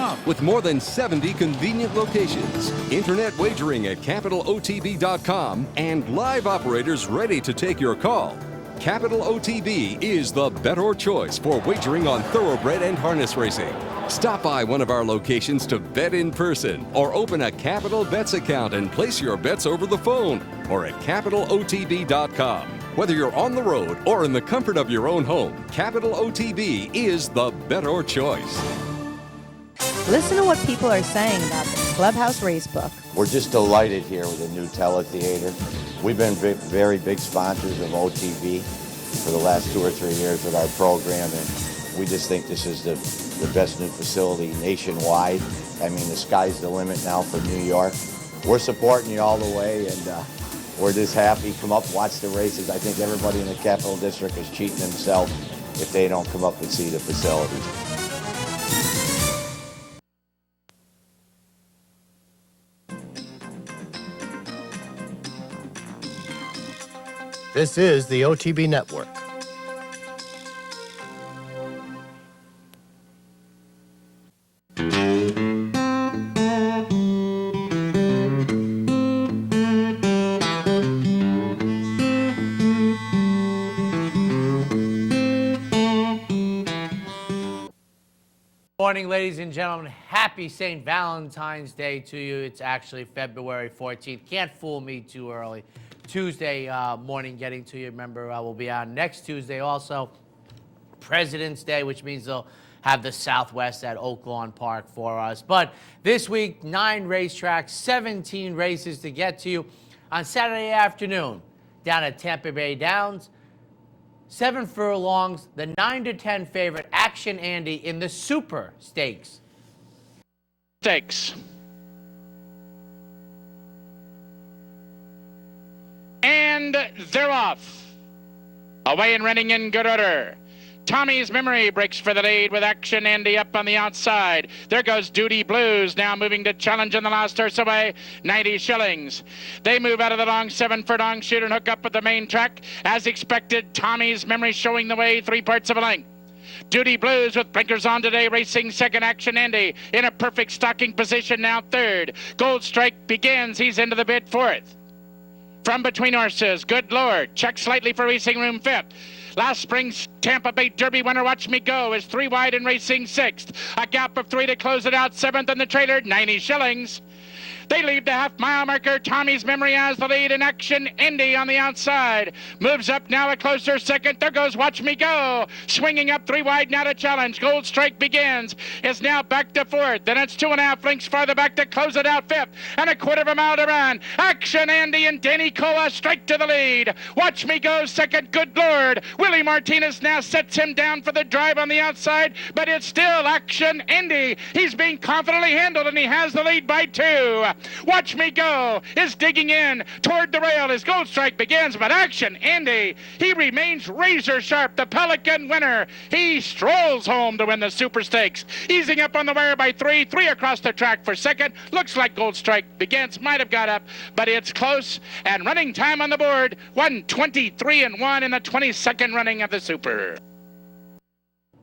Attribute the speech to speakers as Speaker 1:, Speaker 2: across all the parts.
Speaker 1: com.
Speaker 2: With more than 70 convenient locations, internet wagering at capitalotb.com, and live operators ready to take your call, Capital OTB is the better choice for wagering on thoroughbred and harness racing. Stop by one of our locations to bet in person, or open a Capital Bets account and place your bets over the phone, or at capitalotb.com. Whether you're on the road or in the comfort of your own home, Capital OTB is the better choice.
Speaker 3: Listen to what people are saying about the Clubhouse Racebook.
Speaker 4: We're just delighted here with the new teletheater. We've been very big sponsors of OTB for the last 2 or 3 years with our program, and we just think this is the best new facility nationwide. I mean, the sky's the limit now for New York. We're supporting you all the way, and we're just happy. Come up, watch the races. I think everybody in the Capital District is cheating themselves if they don't come up and see the facilities.
Speaker 5: This is the OTB Network.
Speaker 6: Morning, ladies and gentlemen. Happy St. Valentine's Day to you. It's actually February 14th. Can't fool me too early. Tuesday morning getting to you. Remember, we'll be on next Tuesday also. President's Day, which means they'll have the Southwest at Oaklawn Park for us. But this week, 9 racetracks, 17 races to get to you. On Saturday afternoon, down at Tampa Bay Downs, 7 furlongs, the 9-10 favorite, Action Andy in the Super Stakes.
Speaker 7: And they're off. Away and running in good order. Tommy's Memory breaks for the lead with Action Andy up on the outside. There goes Duty Blues now moving to challenge in the last horse away, 90 shillings. They move out of the long 7 furlong shoot and hook up with the main track. As expected, Tommy's Memory showing the way 3 parts of a length. Duty Blues with blinkers on today, racing second. Action Andy in a perfect stalking position now third. Gold Strike begins. He's into the bid fourth. From between horses, Good Lord, check slightly for Racing Room fifth. Last spring's Tampa Bay Derby winner, Watch Me Go, is 3 wide and racing sixth. A gap of 3 to close it out. Seventh in the trailer, 90 shillings. They leave the half-mile marker. Tommy's Memory has the lead, and Action Andy on the outside. Moves up now a closer second. There goes Watch Me Go. Swinging up 3 wide now to challenge. Gold Strike begins. Is now back to fourth. Then it's 2.5 lengths farther back to close it out fifth. And a quarter of a mile to run. Action Andy and Danny Cola strike to the lead. Watch Me Go second. Good Lord. Willie Martinez now sets him down for the drive on the outside. But it's still Action Andy. He's being confidently handled, and he has the lead by 2. Watch Me Go is digging in toward the rail as Gold Strike begins, but Action Andy, he remains razor sharp, the Pelican winner. He strolls home to win the Super Stakes, easing up on the wire by 3 across the track for second. Looks like Gold Strike begins, might have got up, but it's close, and running time on the board, 1:23.1 in the 22nd running of the Super.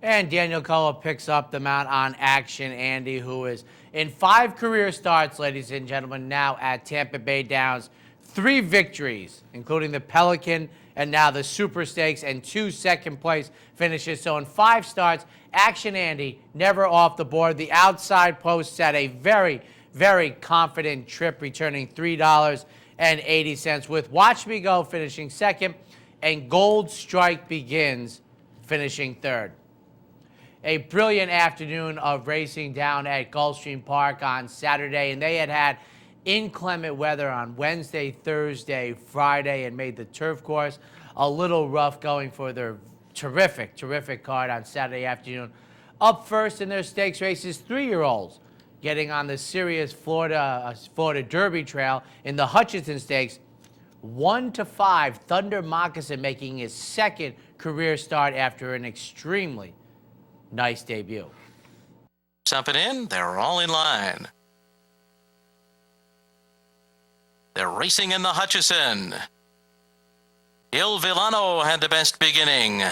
Speaker 6: And Daniel Cola picks up the mount on Action Andy, who is in 5 career starts, ladies and gentlemen, now at Tampa Bay Downs. 3 victories, including the Pelican and now the Super Stakes, and 2 second-place finishes. So in 5 starts, Action Andy never off the board. The outside post set a very, very confident trip, returning $3.80, with Watch Me Go finishing second and Gold Strike Begins finishing third. A brilliant afternoon of racing down at Gulfstream Park on Saturday, and they had inclement weather on Wednesday, Thursday, Friday, and made the turf course a little rough going for their terrific card on Saturday afternoon. Up first in their stakes races, 3-year-olds getting on the serious Florida Derby trail in the Hutchinson Stakes. 1-5, Thunder Moccasin making his 2nd career start after an extremely nice debut.
Speaker 8: Jumping in, they're all in line. They're racing in the Hutchison. Il Villano had the best beginning.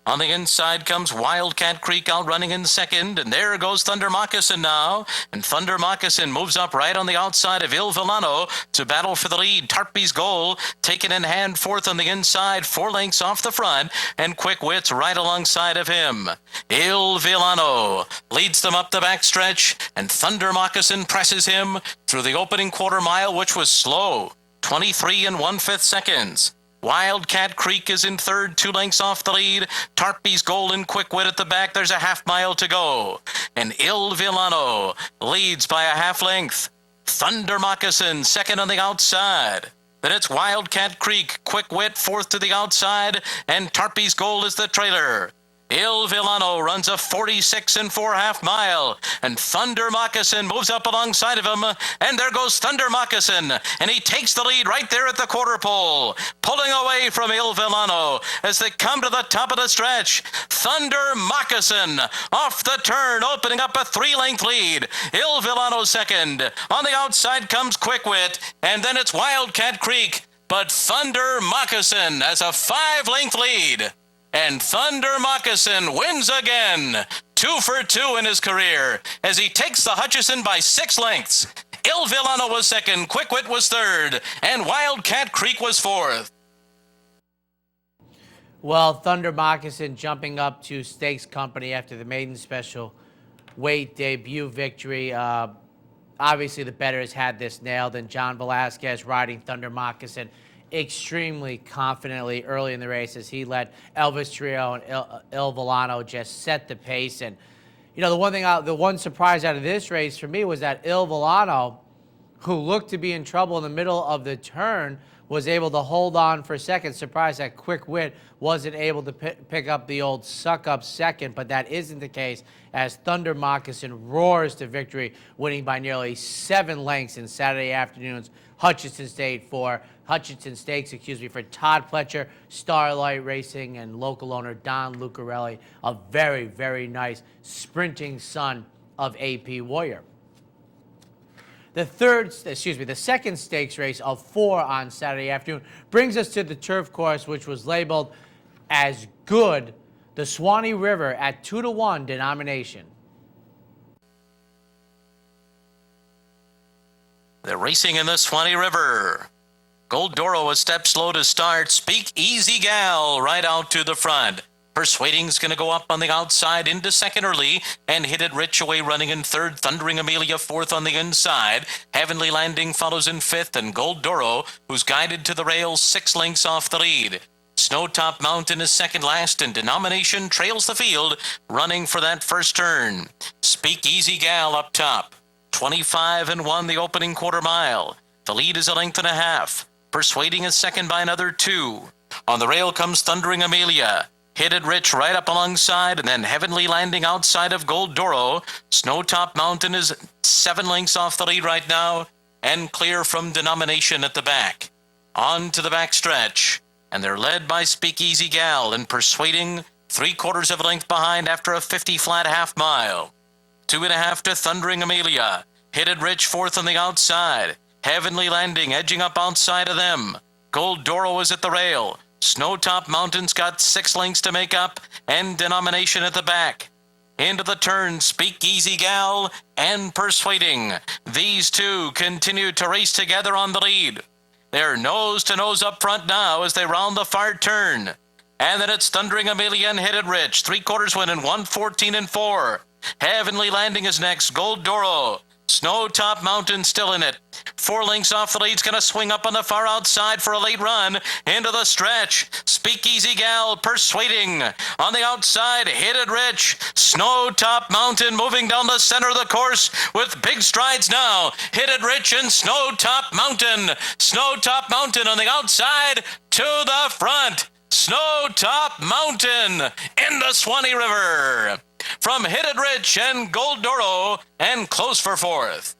Speaker 8: On the inside comes Wildcat Creek outrunning in second, and there goes Thunder Moccasin now. And Thunder Moccasin moves up right on the outside of Il Villano to battle for the lead. Tarpey's Goal taken in hand fourth on the inside, 4 lengths off the front, and Quick Wit's right alongside of him. Il Villano leads them up the backstretch, and Thunder Moccasin presses him through the opening quarter mile, which was slow, 23 1/5 seconds. Wildcat Creek is in third, 2 lengths off the lead. Tarpey's Goal and Quick Wit at the back. There's a half mile to go. And Il Villano leads by a half length. Thunder Moccasin second on the outside. Then it's Wildcat Creek, Quick Wit fourth to the outside, and Tarpey's Goal is the trailer. Il Villano runs a 46 4/2 mile, and Thunder Moccasin moves up alongside of him, and there goes Thunder Moccasin, and he takes the lead right there at the quarter pole, pulling away from Il Villano as they come to the top of the stretch. Thunder Moccasin off the turn, opening up a 3-length lead. Il Villano second. On the outside comes Quick Wit, and then it's Wildcat Creek, but Thunder Moccasin has a 5-length lead. And Thunder Moccasin wins again, 2 for 2 in his career, as he takes the Hutchison by 6 lengths. Il Villano was second, Quick Wit was third, and Wildcat Creek was fourth.
Speaker 6: Well, Thunder Moccasin jumping up to Stakes Company after the maiden special weight debut victory. Obviously, the bettors had this nailed, and John Velasquez riding Thunder Moccasin extremely confidently early in the race as he let Elvis Trio and Il Villano just set the pace. And, you know, the one surprise out of this race for me was that Il Villano, who looked to be in trouble in the middle of the turn, was able to hold on for second. Surprised that Quick Wit wasn't able to pick up the old suck-up second, but that isn't the case as Thunder Moccasin roars to victory, winning by nearly 7 lengths in Saturday afternoon's Hutchison Stakes for Todd Pletcher, Starlight Racing, and local owner Don Lucarelli, a very, very nice sprinting son of AP Warrior. The second stakes race of 4 on Saturday afternoon brings us to the turf course, which was labeled as good, the Swanee River at 2-1 denomination.
Speaker 8: They're racing in the Swanee River. Gold Doro a step slow to start. Speak Easy Gal right out to the front. Persuading's going to go up on the outside into second early and hit it rich away running in third. Thundering Amelia fourth on the inside. Heavenly Landing follows in fifth, and Gold Doro, who's guided to the rails 6 lengths off the lead. Snowtop Mountain is second last, and Denomination trails the field, running for that first turn. Speak Easy Gal up top. 25 1 the opening quarter mile. The lead is 1.5 lengths. Persuading is second by another 2. On the rail comes Thundering Amelia. Hit it rich right up alongside, and then Heavenly Landing outside of Gold Doro. Snowtop Mountain is 7 lengths off the lead right now, and clear from Denomination at the back. On to the back stretch, and they're led by Speak Easy Gal, and Persuading 3/4 of a length behind after a 50 flat half mile. 2.5 to Thundering Amelia. Hit it rich fourth on the outside. Heavenly Landing edging up outside of them. Gold Doro is at the rail. Snowtop Mountain's got 6 lengths to make up, and Denomination at the back. Into the turn, Speak Easy Gal and Persuading. These two continue to race together on the lead. They're nose to nose up front now as they round the far turn. And then it's Thundering Amelia and Hit It Rich. 3/4 win in 1:14 4. Heavenly Landing is next. Gold Doro. Snowtop Mountain still in it. 4 lengths off the lead's going to swing up on the far outside for a late run into the stretch. Speak Easy Gal Persuading on the outside. Hit It Rich. Snowtop Mountain moving down the center of the course with big strides now. Hit It Rich and Snowtop Mountain. Snowtop Mountain on the outside to the front. Snowtop Mountain in the Swanee River. From Hit It Rich and Gold Doro, and close for fourth.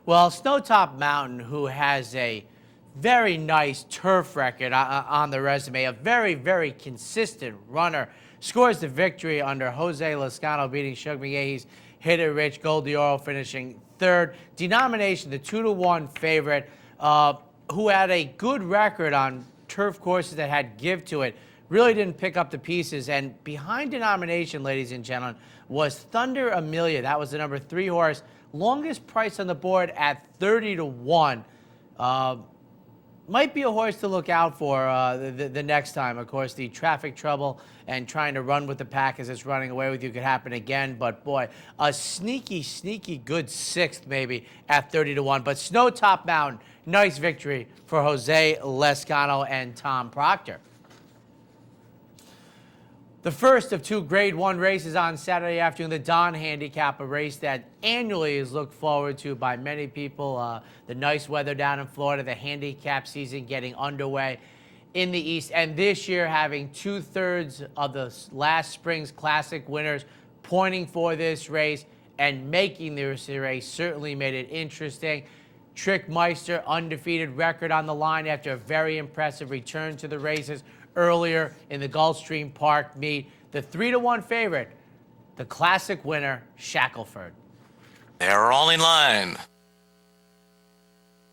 Speaker 6: Well, Snowtop Mountain, who has a very nice turf record on the resume, a very, very consistent runner, scores the victory under Jose Lascano, beating Shug McGahee's Hit It Rich. Gold Doro finishing third. Denomination, the 2-1 favorite, who had a good record on turf courses that had give to it, really didn't pick up the pieces. And behind denomination, ladies and gentlemen, was Thunder Amelia. That was the number 3 horse. Longest price on the board at 30 to 1. Might be a horse to look out for the next time. Of course, the traffic trouble and trying to run with the pack as it's running away with you could happen again. But boy, a sneaky, sneaky good 6th maybe at 30 to 1. But Snow Top Mountain, nice victory for Jose Lescano and Tom Proctor. The first of 2 Grade 1 races on Saturday afternoon, the Don Handicap, a race that annually is looked forward to by many people. The nice weather down in Florida, the handicap season getting underway in the East, and this year having 2/3 of the last spring's Classic winners pointing for this race and making this race certainly made it interesting. Trickmeister, undefeated record on the line after a very impressive return to the races earlier in the Gulfstream Park meet. The 3 to 1 favorite, the Classic winner, Shackelford.
Speaker 8: They're all in line.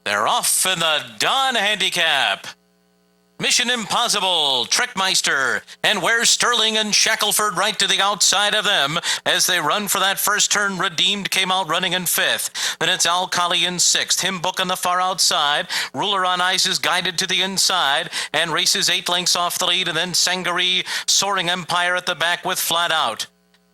Speaker 8: They're off in the Don Handicap. Mission Impossible, Trickmeister, and where's Sterling and Shackelford right to the outside of them as they run for that first turn. Redeemed came out running in 5th. Then it's Alcali in 6th. Him Book on the far outside. Ruler on Ice is guided to the inside and races 8 lengths off the lead. And then Sangaree, Soaring Empire at the back with Flat Out.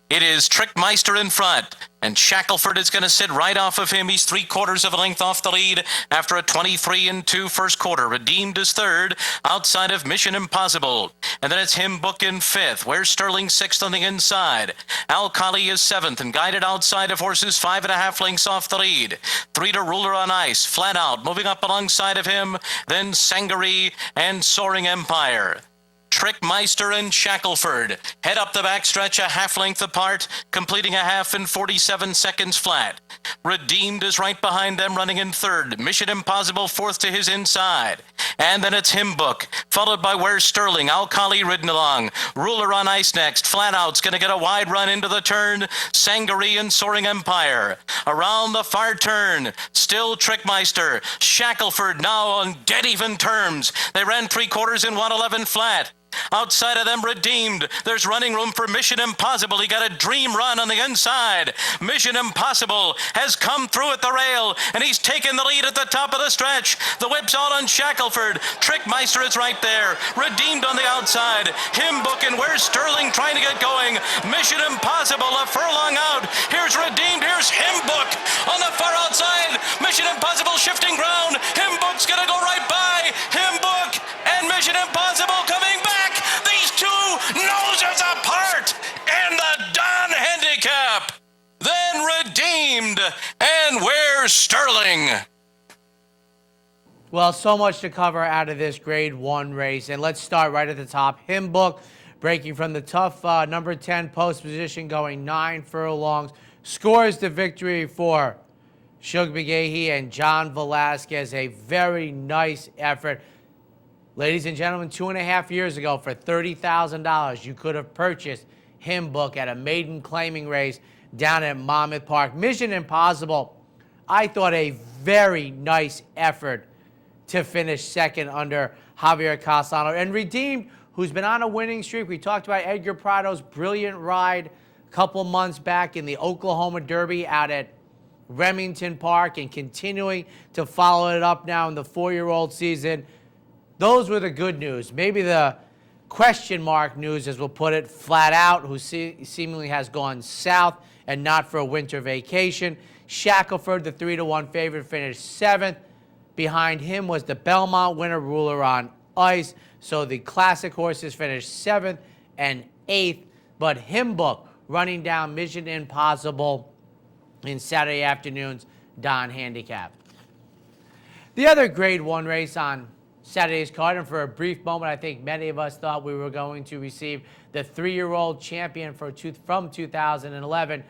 Speaker 8: It is Trickmeister in front, and Shackelford is going to sit right off of him. He's 3/4 of a length off the lead after a 23-2 first quarter. Redeemed is 3rd, outside of Mission Impossible. And then it's Him Book in 5th. Where's Sterling 6th on the inside? Alcali is 7th and guided outside of horses 5.5 lengths off the lead. 3 to Ruler on Ice, Flat Out, moving up alongside of him. Then Sangaree and Soaring Empire. Trickmeister and Shackelford head up the backstretch a half length apart, completing a half in 47 seconds flat. Redeemed is right behind them, running in 3rd. Mission Impossible 4th to his inside. And then it's Him Book, followed by Where's Sterling, Alcali ridden along. Ruler on Ice next. Flat Out's going to get a wide run into the turn. Sangaree and Soaring Empire. Around the far turn, still Trickmeister. Shackelford now on dead even terms. They ran 3/4 in 111 flat. Outside of them, Redeemed. There's running room for Mission Impossible. He got a dream run on the inside. Mission Impossible has come through at the rail, and he's taken the lead at the top of the stretch. The whip's all on Shackelford. Trickmeister is right there. Redeemed on the outside. Him Book and Where's Sterling trying to get going. Mission Impossible a furlong out. Here's Redeemed. Here's Him Book on the far outside. Mission Impossible shifting ground. Him Book's going to go right by. Him Book and Mission Impossible coming back. These 2 noses apart, and the Don Handicap. Then Redeemed, and Where's Sterling?
Speaker 6: Well, so much to cover out of this Grade 1 race, and let's start right at the top. Him Book breaking from the tough number 10 post position, going 9 furlongs, scores the victory for Shug McGahee and John Velasquez. A very nice effort. Ladies and gentlemen, 2.5 years ago, for $30,000, you could have purchased Him Book at a maiden claiming race down at Monmouth Park. Mission Impossible, I thought a very nice effort to finish 2nd under Javier Castellano. And Redeemed, who's been on a winning streak. We talked about Edgar Prado's brilliant ride a couple months back in the Oklahoma Derby out at Remington Park and continuing to follow it up now in the 4-year-old season. Those were the good news. Maybe the question mark news, as we'll put it, Flat Out, who seemingly has gone south and not for a winter vacation. Shackelford, the 3 to 1 favorite, finished 7th. Behind him was the Belmont winner, Ruler on Ice. So the Classic horses finished 7th and 8th. But Him Book running down Mission Impossible in Saturday afternoon's Don Handicap. The other Grade 1 race on Saturday's card, and for a brief moment, I think many of us thought we were going to receive the 3-year-old champion from 2011,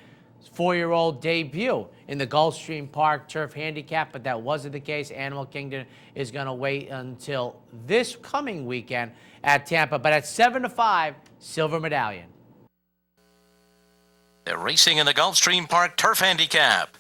Speaker 6: 4-year-old debut in the Gulfstream Park Turf Handicap, but that wasn't the case. Animal Kingdom is going to wait until this coming weekend at Tampa, but at 7 to 5, Silver Medallion.
Speaker 8: They're racing in the Gulfstream Park Turf Handicap.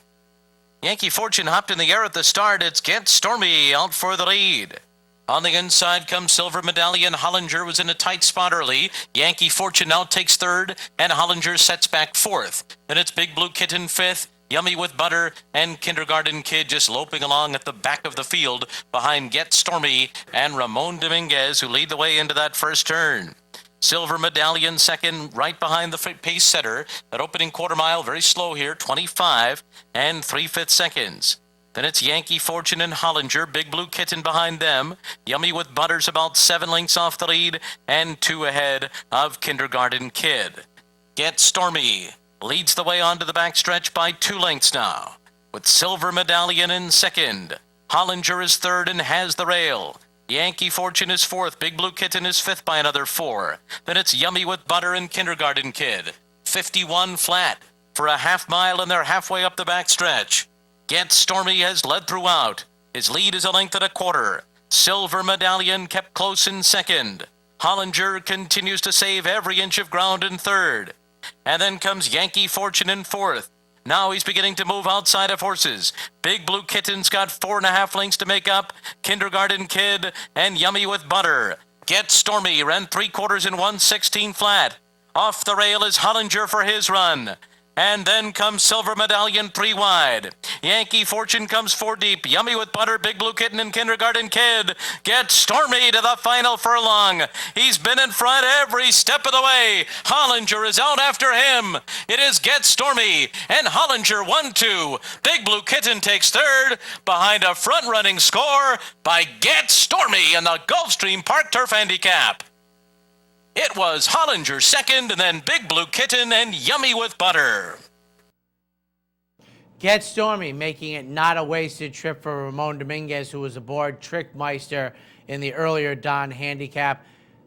Speaker 8: Yankee Fortune hopped in the air at the start. It's Get Stormy out for the lead. On the inside comes Silver Medallion. Hollinger was in a tight spot early. Yankee Fortune now takes third, and Hollinger sets back fourth. Then it's Big Blue Kitten fifth. Yummy with Butter and Kindergarten Kid just loping along at the back of the field behind Get Stormy and Ramon Dominguez, who lead the way into that first turn. Silver Medallion second, right behind the pace setter. That opening quarter mile, very slow here, 25 and 3/5 seconds. Then it's Yankee Fortune and Hollinger, Big Blue Kitten behind them. Yummy with Butter's about 7 lengths off the lead and 2 ahead of Kindergarten Kid. Get Stormy leads the way onto the backstretch by 2 lengths now, with Silver Medallion in second. Hollinger is third and has the rail. Yankee Fortune is fourth. Big Blue Kitten is fifth by another 4. Then it's Yummy with Butter and Kindergarten Kid. 51 flat for a half mile, and they're halfway up the backstretch. Get Stormy has led throughout. His lead is a length and a quarter. Silver Medallion kept close in second. Hollinger continues to save every inch of ground in third. And then comes Yankee Fortune in fourth. Now he's beginning to move outside of horses. Big Blue Kitten's got 4.5 lengths to make up. Kindergarten Kid and Yummy with Butter. Get Stormy ran 3/4 in 1:16 flat. Off the rail is Hollinger for his run. And then comes Silver Medallion 3 wide. Yankee Fortune comes 4 deep. Yummy with Butter, Big Blue Kitten, and Kindergarten Kid. Get Stormy to the final furlong. He's been in front every step of the way. Hollinger is out after him. It is Get Stormy and Hollinger 1-2. Big Blue Kitten takes third behind a front-running score by Get Stormy in the Gulfstream Park Turf Handicap. It was Hollinger second, and then Big Blue Kitten and Yummy with Butter.
Speaker 6: Get Stormy making it not a wasted trip for Ramon Dominguez, who was aboard Trickmeister in the earlier Don handicap.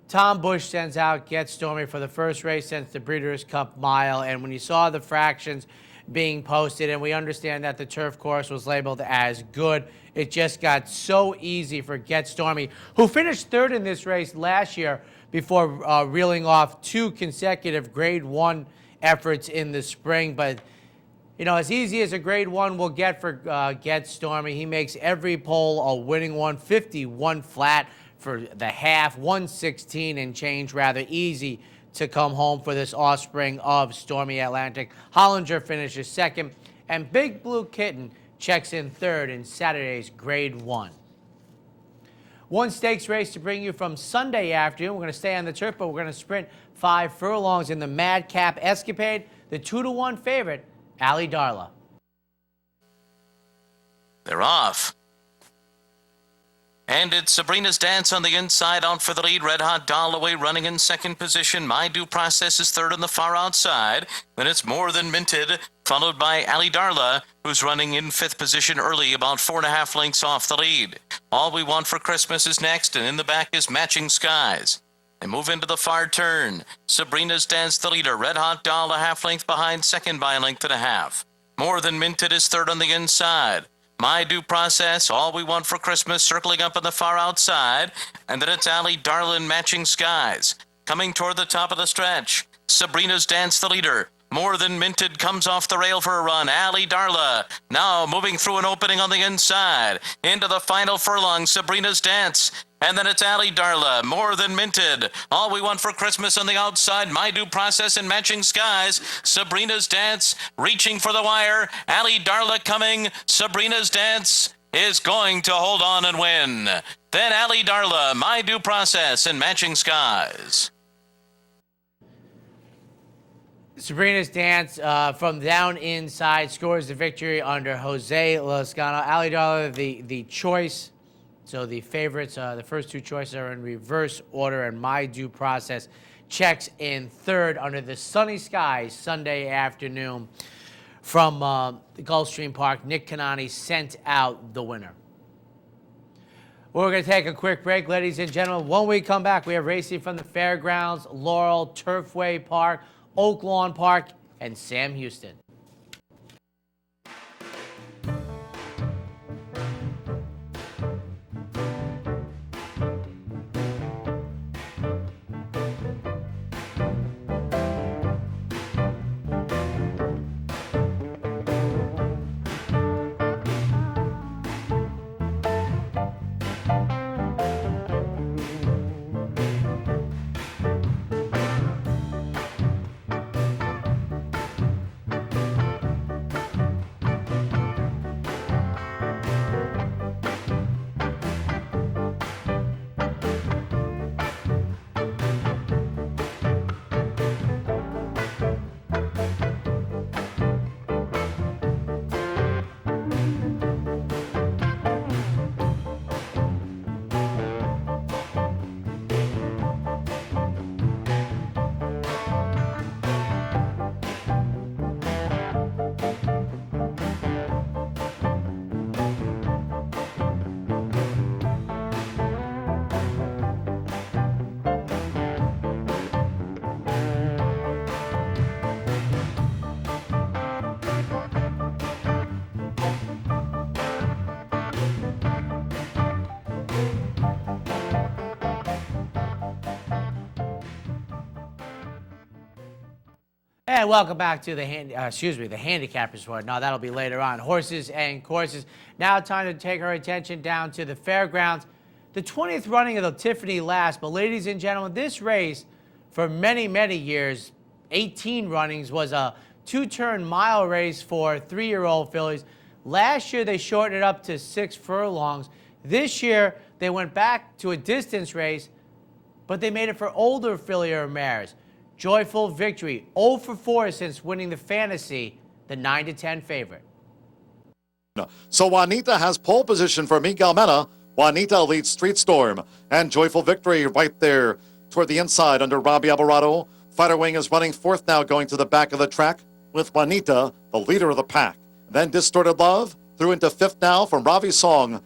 Speaker 6: Tom Bush sends out Get Stormy for the first race since the Breeders' Cup Mile, and when you saw the fractions being posted, and we understand that the turf course was labeled as good, it just got so easy for Get Stormy, who finished third in this race last year, before reeling off 2 consecutive Grade 1 efforts in the spring. But, you know, as easy as a Grade 1 will get for Get Stormy, he makes every pole a winning one. 51 flat for the half, 116 and change, rather easy to come home for this offspring of Stormy Atlantic. Hollinger finishes second, and Big Blue Kitten checks in third in Saturday's Grade 1. One stakes race to bring you from Sunday afternoon. We're going to stay on the turf, but we're going to sprint 5 furlongs in the Madcap Escapade. The 2-1 favorite, Ali Darla.
Speaker 8: They're off. And it's Sabrina's Dance on the inside, out for the lead. Red Hot Dollaway running in second position. My Due Process is third on the far outside. Then it's More Than Minted, followed by Ali Darla, who's running in 5th position early, about 4.5 lengths off the lead. All We Want for Christmas is next, and in the back is Matching Skies. They move into the far turn. Sabrina's Dance the leader. Red Hot Doll a half length behind, second by a length and a half. More Than Minted is third on the inside. My Due Process, All We Want for Christmas, circling up on the far outside. And then it's Ali Darlin, Matching Skies. Coming toward the top of the stretch. Sabrina's Dance the leader. More Than Minted comes off the rail for a run. Ali Darla now moving through an opening on the inside. Into the final furlong, Sabrina's Dance. And then it's Ali Darla, More Than Minted. All We Want for Christmas on the outside, My Due Process and Matching Skies. Sabrina's Dance reaching for the wire. Ali Darla coming. Sabrina's Dance is going to hold on and win. Then Ali Darla, My Due Process and Matching Skies.
Speaker 6: Sabrina's Dance from down inside scores the victory under Jose Lozcano. Ali Darla, the choice. So the favorites, the first 2 choices are in reverse order, and My Due Process checks in third under the sunny skies Sunday afternoon from the Gulfstream Park. Nick Kanani sent out the winner. We're going to take a quick break, ladies and gentlemen. When we come back, we have racing from the fairgrounds, Laurel, Turfway Park, Oak Lawn Park, and Sam Houston. And welcome back to the handicappers report. No, that'll be later on. Horses and courses. Now time to take our attention down to the fairgrounds. The 20th running of the Tiffany Last. But ladies and gentlemen, this race for many, many years, 18 runnings, was a 2-turn mile race for 3-year-old fillies. Last year, they shortened it up to 6 furlongs. This year, they went back to a distance race, but they made it for older filly or mares. Joyful Victory, 0 for 4 since winning the Fantasy, the 9-10 favorite.
Speaker 1: So Juanita has pole position for Miguel Mena. Juanita leads Street Storm, and Joyful Victory right there toward the inside under Robbie Alvarado. Fighter Wing is running fourth now, going to the back of the track with Juanita, the leader of the pack. Then Distorted Love through into fifth now from Ravi Song,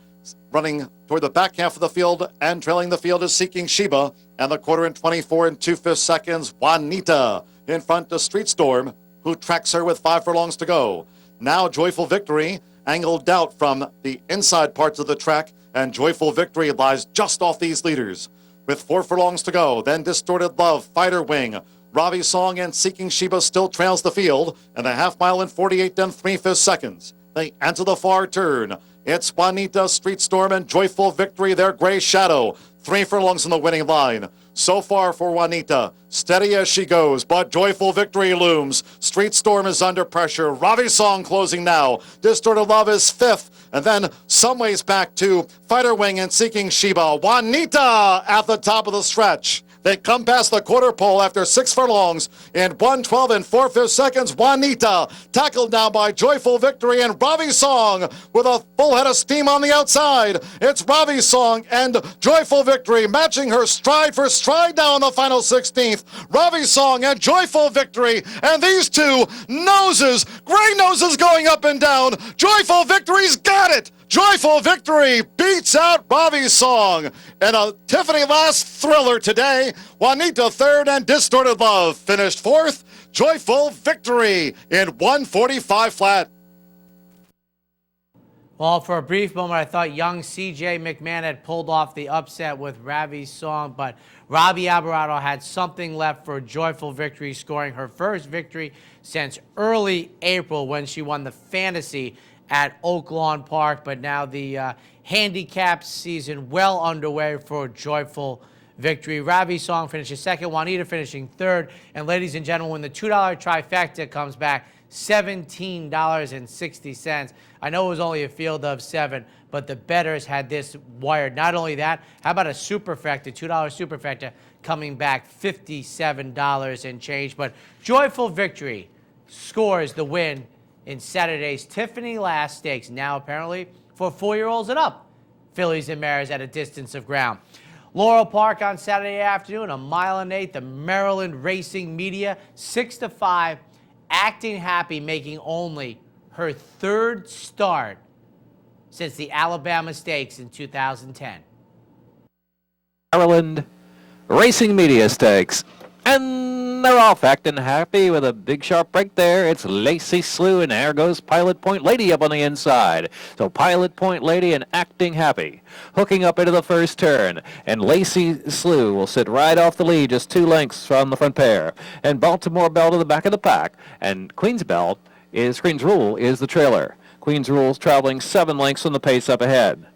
Speaker 1: running toward the back half of the field, and trailing the field is Seeking Sheba, and the quarter in 24 and 2/5 seconds, Juanita in front to Street Storm, who tracks her with 5 furlongs to go. Now Joyful Victory angled out from the inside parts of the track, and Joyful Victory lies just off these leaders with 4 furlongs to go. Then Distorted Love, Fighter Wing, Ravi Song, and Seeking Sheba still trails the field, and a half mile in 48 and 3/5 seconds. They enter the far turn. It's Juanita, Street Storm, and Joyful Victory, their gray shadow. 3 furlongs on the winning line. So far for Juanita, steady as she goes, but Joyful Victory looms. Street Storm is under pressure. Ravi Song closing now. Distorted Love is fifth, and then some ways back to Fighter Wing and Seeking Sheba. Juanita at the top of the stretch. They come past the quarter pole after 6 furlongs in 1:12 and 4/5 seconds. Juanita tackled now by Joyful Victory and Ravi Song with a full head of steam on the outside. It's Ravi Song and Joyful Victory matching her stride for stride now in the final 16th. Ravi Song and Joyful Victory, and these two noses, gray noses going up and down. Joyful Victory's got it. Joyful Victory beats out Ravi Song. And a Tiffany Last thriller today. Juanita third and Distorted Love finished fourth. Joyful Victory in 1:45 flat.
Speaker 6: Well, for a brief moment, I thought young C.J. McMahon had pulled off the upset with Ravi's Song, but Robbie Alvarado had something left for Joyful Victory, scoring her first victory since early April when she won the Fantasy at Oaklawn Park. But now the handicap season well underway for Joyful Victory. Ravi Song finishes second, Juanita finishing third. And ladies and gentlemen, when the $2 trifecta comes back, $17.60. I know it was only a field of 7, but the bettors had this wired. Not only that, how about a superfecta, $2 superfecta coming back $57 and change. But Joyful Victory scores the win in Saturday's Tiffany Last Stakes, now apparently for 4-year-olds and up, fillies and mares at a distance of ground. Laurel Park on Saturday afternoon, a mile and 8, the Maryland Racing Media, 6-5, Acting Happy making only her 3rd start since the Alabama Stakes in 2010.
Speaker 9: Maryland Racing Media Stakes. And they're off, Acting Happy with a big sharp break there. It's Lacey Slew, and there goes Pilot Point Lady up on the inside. So Pilot Point Lady and Acting Happy hooking up into the first turn. And Lacey Slew will sit right off the lead, just 2 lengths from the front pair. And Baltimore Belle to the back of the pack. And Queen's Rule is the trailer. Queen's Rule's traveling 7 lengths on the pace up ahead.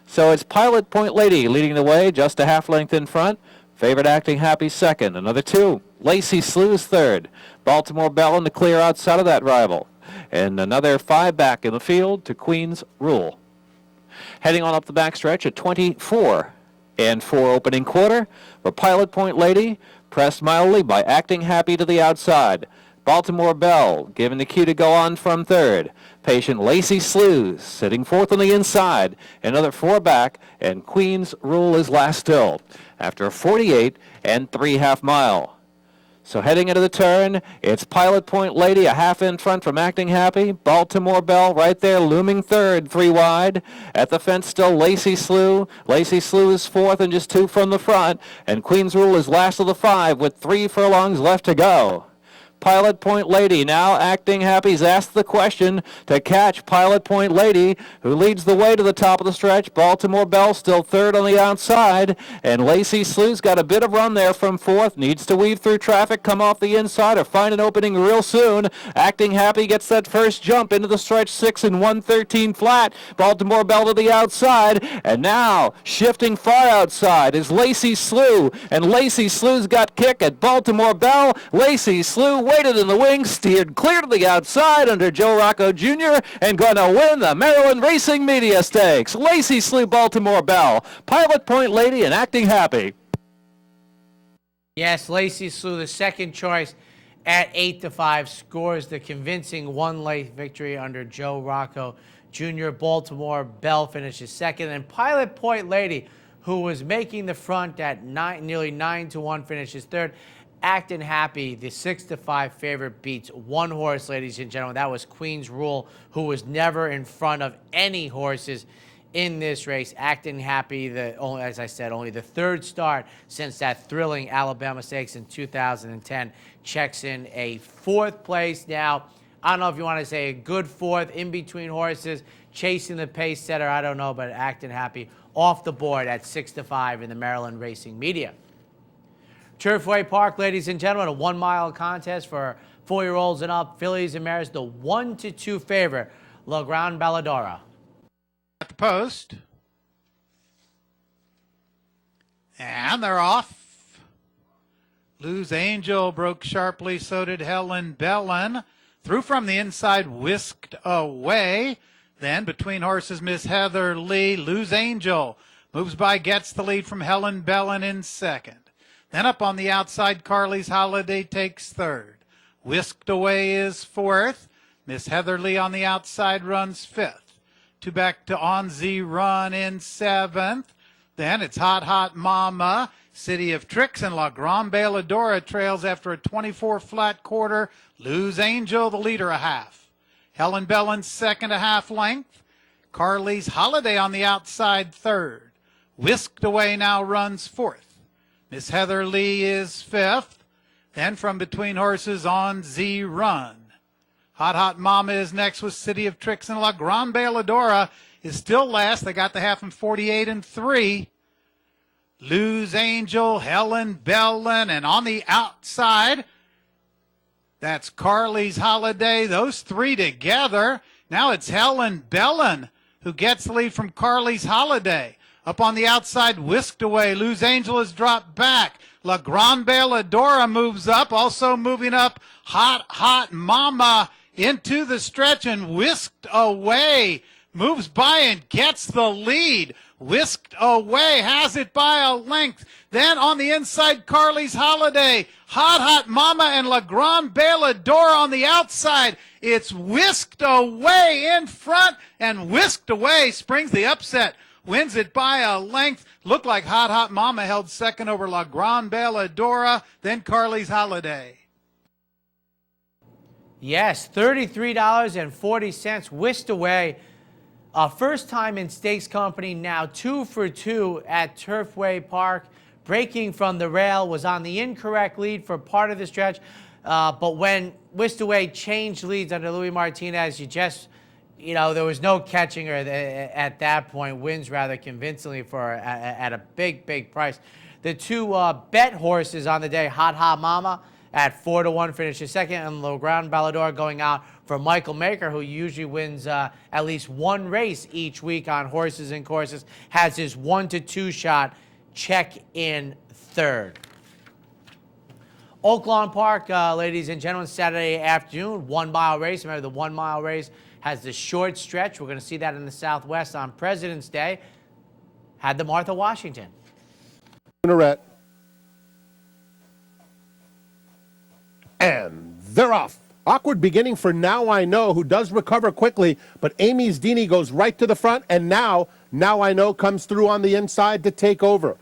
Speaker 9: So it's Pilot Point Lady leading the way, just a half length in front. Favorite Acting Happy second. Another 2. Lacey Slew's third. Baltimore Belle in the clear outside of that rival. And another 5 back in the field to Queen's Rule. Heading on up the backstretch at 24 and 4 opening quarter for Pilot Point Lady, pressed mildly by Acting Happy to the outside. Baltimore Belle giving the cue to go on from third. Patient Lacey Slew sitting fourth on the inside. Another 4 back, and Queen's Rule is last still after a 48 and 3/2 mile. So heading into the turn, it's Pilot Point Lady a half in front from Acting Happy. Baltimore Belle right there looming third, 3 wide. At the fence still Lacey Slew. Lacey Slew is fourth and just 2 from the front. And Queen's Rule is last of the 5 with 3 furlongs left to go. Pilot Point Lady. Now Acting Happy's asked the question to catch Pilot Point Lady, who leads the way to the top of the stretch. Baltimore Belle still third on the outside, and Lacey Slew's got a bit of run there from fourth. Needs to weave through traffic, come off the inside, or find an opening real soon. Acting Happy gets that first jump into the stretch 6 and 113 flat. Baltimore Belle to the outside, and now shifting far outside is Lacey Slew, and Lacey Slew's got kick at Baltimore Belle. Lacey Slew waited in the wings, steered clear to the outside under Joe Rocco Jr., and going to win the Maryland Racing Media Stakes. Lacey Slew, Baltimore Belle, Pilot Point Lady, and Acting Happy.
Speaker 6: Yes, Lacey Slew, the second choice at 8-5, scores the convincing one-length victory under Joe Rocco Jr. Baltimore Belle finishes second, and Pilot Point Lady, who was making the front at nearly 9-1, finishes third. Acting Happy, the 6-5 favorite, beats one horse, ladies and gentlemen. That was Queen's Rule, who was never in front of any horses in this race. Acting Happy, as I said, only the third start since that thrilling Alabama Stakes in 2010, checks in a fourth place now. I don't know if you want to say a good fourth, in between horses, chasing the pace setter, I don't know, but Acting Happy off the board at 6-5 in the Maryland Racing Media. Turfway Park, ladies and gentlemen, a 1-mile contest for 4-year-olds and up, fillies and mares. The 1-2 favorite, La Grande Balladora.
Speaker 10: At the post. And they're off. Lose Angel broke sharply, so did Helen Bellin. Through from the inside, whisked away. Then between horses, Miss Heather Lee. Lose Angel moves by, gets the lead from Helen Bellin in second. Then up on the outside, Carly's Holiday takes third. Whisked away is fourth. Miss Heather Lee on the outside runs fifth. Two back to On Z Run in seventh. Then it's Hot Hot Mama, City of Tricks, and La Grande Balladora trails after a 24 flat quarter. Lose Angel, the leader, a half. Helen Bellin's second, a half length. Carly's Holiday on the outside third. Whisked away now runs fourth. Miss Heather Lee is fifth. Then from between horses, On Z Run. Hot Hot Mama is next with City of Tricks, and La Grande Balladora is still last. They got the half in 48 and 3. Lose Angel, Helen Bellin, and on the outside, that's Carly's Holiday. Those three together. Now it's Helen Bellin who gets the lead from Carly's Holiday. Up on the outside, whisked away. Lose Angel has dropped back. La Grande Balladora moves up. Also moving up, Hot Hot Mama into the stretch and whisked away. Moves by and gets the lead. Whisked away, has it by a length. Then on the inside, Carly's Holiday. Hot Hot Mama and La Grande Balladora on the outside. It's whisked away in front, and whisked away springs the upset. Wins it by a length. Looked like Hot Hot Mama held second over La Grande Balladora, then Carly's Holiday.
Speaker 6: Yes, $33.40, whisked away. First time in Stakes Company now, 2 for 2 at Turfway Park. Breaking from the rail, was on the incorrect lead for part of the stretch. But when whisked away changed leads under Louis Martinez, there was no catching her at that point. Wins rather convincingly at a big, big price. The two bet horses on the day, Hot Hot Mama at 4-1 finishes second, and La Grande Balladora going out for Michael Maker, who usually wins at least one race each week on horses and courses, has his 1-2 shot, check in third. Oaklawn Park, ladies and gentlemen, Saturday afternoon, 1-mile race. Remember, the 1-mile race has the short stretch. We're going to see that in the Southwest on President's Day. Had the Martha Washington.
Speaker 5: And they're off. Awkward beginning for Now I Know, who does recover quickly, but Amy's Dini goes right to the front, and Now I Know comes through on the inside to take over.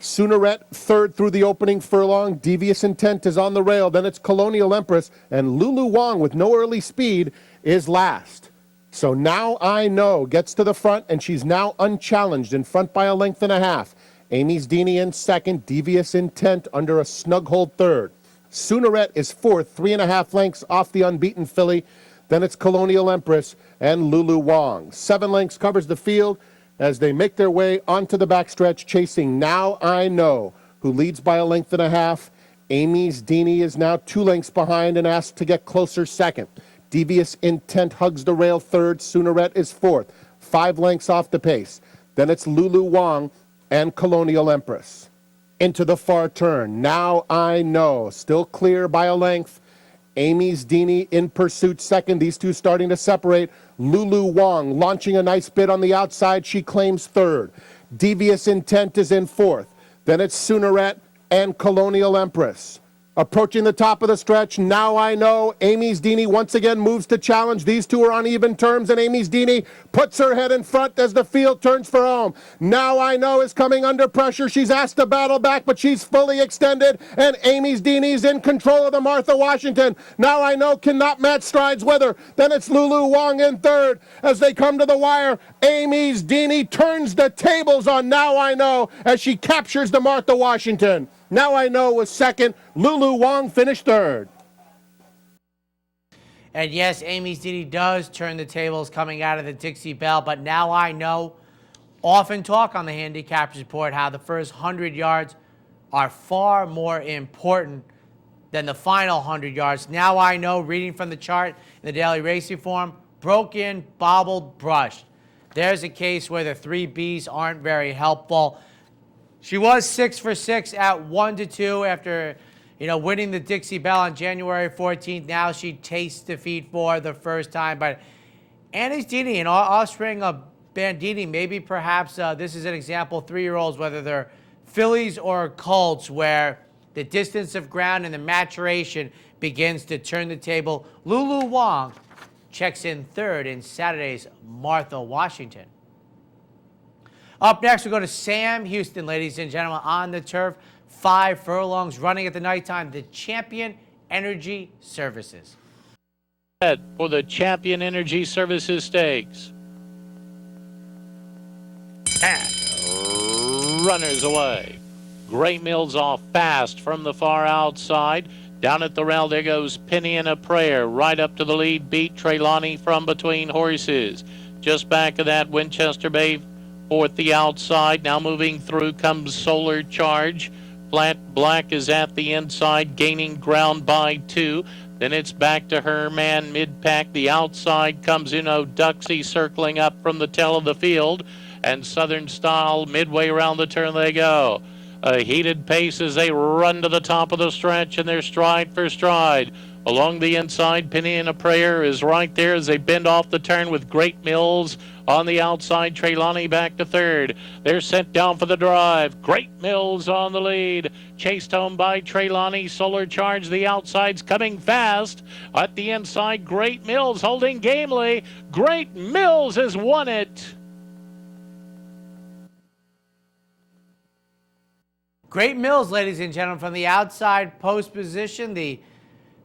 Speaker 5: Soonerette third through the opening furlong. Devious Intent is on the rail. Then it's Colonial Empress, and Lulu Wong with no early speed is last. So Now I Know gets to the front, and she's now unchallenged in front by a length and a half. Amy's Dini in second. Devious Intent under a snug hold third. Soonerette is fourth, 3.5 lengths off the unbeaten filly. Then it's Colonial Empress and Lulu Wong. 7 lengths covers the field as they make their way onto the backstretch, chasing Now I Know, who leads by 1.5 lengths. Amy's Deanie is now 2 lengths behind and asked to get closer second. Devious Intent hugs the rail third. Soonerette is fourth, 5 lengths off the pace. Then it's Lulu Wong and Colonial Empress. Into the far turn. Now I Know, still clear by a length. Amy's Deanie in pursuit second. These two starting to separate. Lulu Wong launching a nice bit on the outside. She claims third. Devious Intent is in fourth. Then it's Soonerette and Colonial Empress. Approaching the top of the stretch, Now I Know. Amy's Deanie once again moves to challenge. These two are on even terms, and Amy's Deanie puts her head in front as the field turns for home. Now I Know is coming under pressure. She's asked to battle back, but she's fully extended, and Amy's Deanie's in control of the Martha Washington. Now I Know cannot match strides with her. Then it's Lulu Wong in third. As they come to the wire, Amy's Deanie turns the tables on Now I Know as she captures the Martha Washington. Now I Know was second. Lulu Wong finished third.
Speaker 6: And yes, Amy's Deanie does turn the tables coming out of the Dixie Belle, but Now I Know often talk on the Handicappers Report how the first 100 yards are far more important than the final 100 yards. Now I Know, reading from the chart in the Daily Racing Form, broken, bobbled, brushed. There's a case where the 3 Bs aren't very helpful. She was 6 for 6 at 1-2 after, winning the Dixie Belle on January 14th. Now she tastes defeat for the first time. But Annie's Deanie, an offspring of Bandini, maybe perhaps this is an example, 3-year-olds, whether they're fillies or colts, where the distance of ground and the maturation begins to turn the table. Lulu Wong checks in third in Saturday's Martha Washington. Up next, we go to Sam Houston, ladies and gentlemen, on the turf. 5 furlongs running at the nighttime. The Champion Energy Services.
Speaker 11: For the Champion Energy Services Stakes. And runners away. Great Mills off fast from the far outside. Down at the rail, there goes Penny and a Prayer. Right up to the lead, beat Treylani from between horses. Just back of that, Winchester Bay fourth the outside. Now moving through comes Solar Charge. Flat Black is at the inside, gaining ground by 2. Then it's back to her man mid-pack. The outside comes Duxie circling up from the tail of the field. And Southern Style midway around the turn they go. A heated pace as they run to the top of the stretch, and they're stride for stride. Along the inside, Penny and a Prayer is right there as they bend off the turn with Great Mills on the outside. Treylani back to third. They're sent down for the drive. Great Mills on the lead. Chased home by Treylani. Solar Charge, the outside's coming fast. At the inside, Great Mills holding gamely. Great Mills has won it.
Speaker 6: Great Mills, ladies and gentlemen, from the outside post position, the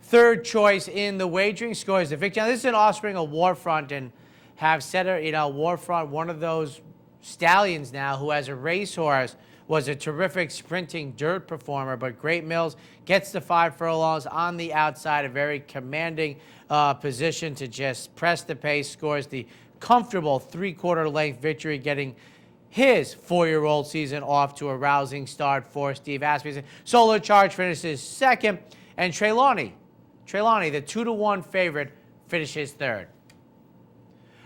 Speaker 6: third choice in the wagering, scores the victory. Now, this is an offspring of Warfront, and have said it, Warfront, one of those stallions now who has a racehorse, was a terrific sprinting dirt performer, but Great Mills gets the 5 furlongs on the outside, a very commanding position to just press the pace, scores the comfortable 3/4 length victory, getting his 4-year-old season off to a rousing start for Steve Asmussen. Solar Charge finishes second, and Treylani, the 2-1 favorite, finishes third.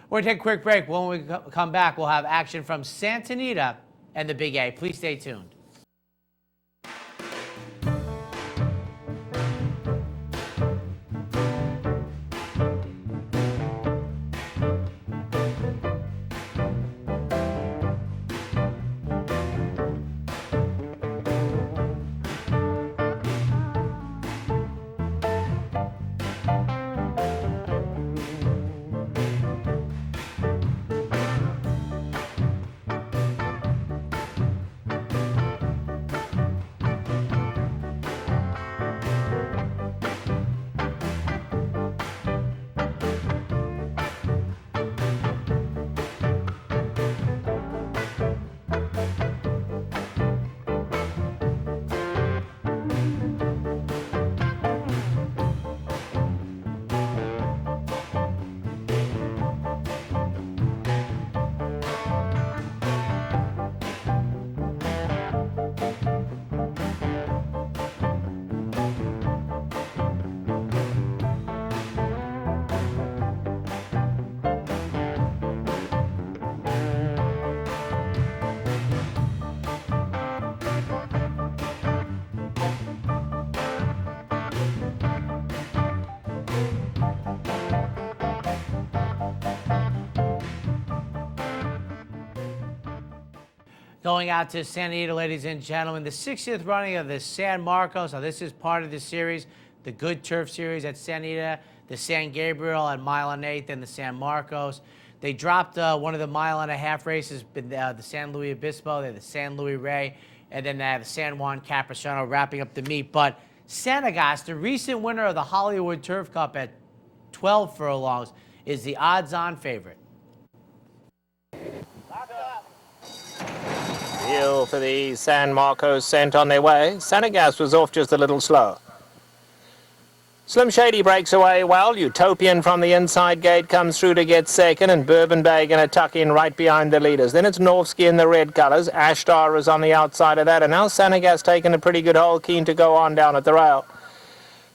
Speaker 6: We're going to take a quick break. When we come back, we'll have action from Santa Anita and the Big A. Please stay tuned. Going out to Santa Anita, ladies and gentlemen, the 60th running of the San Marcos. Now, this is part of the series, the Good Turf Series at Santa Anita, the San Gabriel at mile and eighth, and the San Marcos. They dropped one of the mile-and-a-half races, the San Luis Obispo, they have the San Luis Rey, and then they have the San Juan Capistrano wrapping up the meet. But Sanegas, the recent winner of the Hollywood Turf Cup at 12 furlongs, is the odds-on favorite.
Speaker 12: Heel for the San Marcos sent on their way. Sanegas was off just a little slow. Slim Shady breaks away well. Utopian from the inside gate comes through to get second, and Bourbon Bay going to tuck in right behind the leaders. Then it's Northsky in the red colours. Ashtar is on the outside of that, and now Sanegas taking a pretty good hold, keen to go on down at the rail.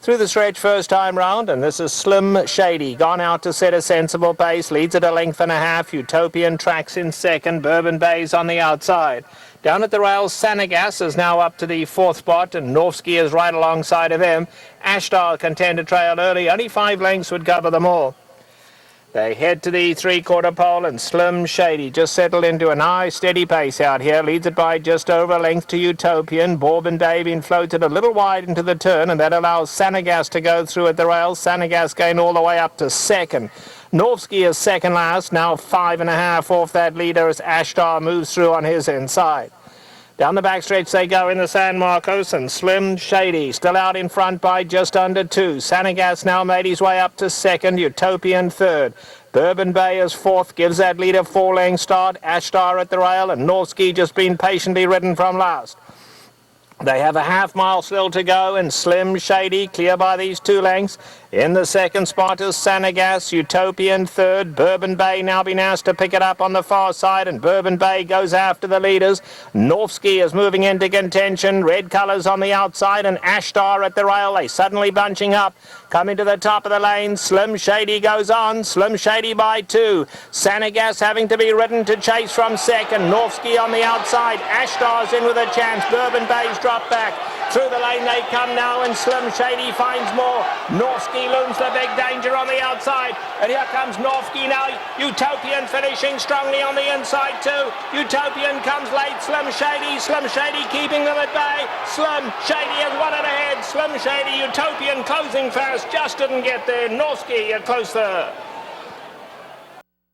Speaker 12: Through the stretch first time round, and this is Slim Shady, gone out to set a sensible pace, leads at a length and a half. Utopian tracks in second, Bourbon Bay's on the outside. Down at the rails, Sanegas is now up to the fourth spot, and Northsky is right alongside of them. Ashtar content to trail early, only 5 lengths would cover them all. They head to the three-quarter pole, and Slim Shady just settled into a nice steady pace out here. Leads it by just over a length to Utopian. Bourbon Bay being floated a little wide into the turn, and that allows Sanegas to go through at the rails. Sanegas going all the way up to second. Northsky is second last, now 5.5 off that leader as Ashtar moves through on his inside. Down the backstretch they go in the San Marcos, and Slim Shady still out in front by just under 2. Sanegas now made his way up to second, Utopian third. Bourbon Bay is fourth, gives that leader 4-length start. Ashtar at the rail, and Northsky just been patiently ridden from last. They have a half-mile still to go, and Slim Shady clear by these 2 lengths. In the second spot is Sanegas, Utopian third. Bourbon Bay now been asked to pick it up on the far side, and Bourbon Bay goes after the leaders. Northsky is moving into contention. Red colours on the outside, and Ashtar at the rail. They suddenly bunching up. Coming to the top of the lane, Slim Shady goes on. Slim Shady by 2. Sanegas having to be ridden to chase from second. Northsky on the outside. Ashtar's in with a chance. Bourbon Bay's dropped back. Through the lane they come now, and Slim Shady finds more. Northsky looms the big danger on the outside, and here comes Northsky now. Utopian finishing strongly on the inside too. Utopian comes late. Slim Shady keeping them at bay. Slim Shady has one ahead. Slim Shady, Utopian closing fast, just didn't get there. Northsky close third.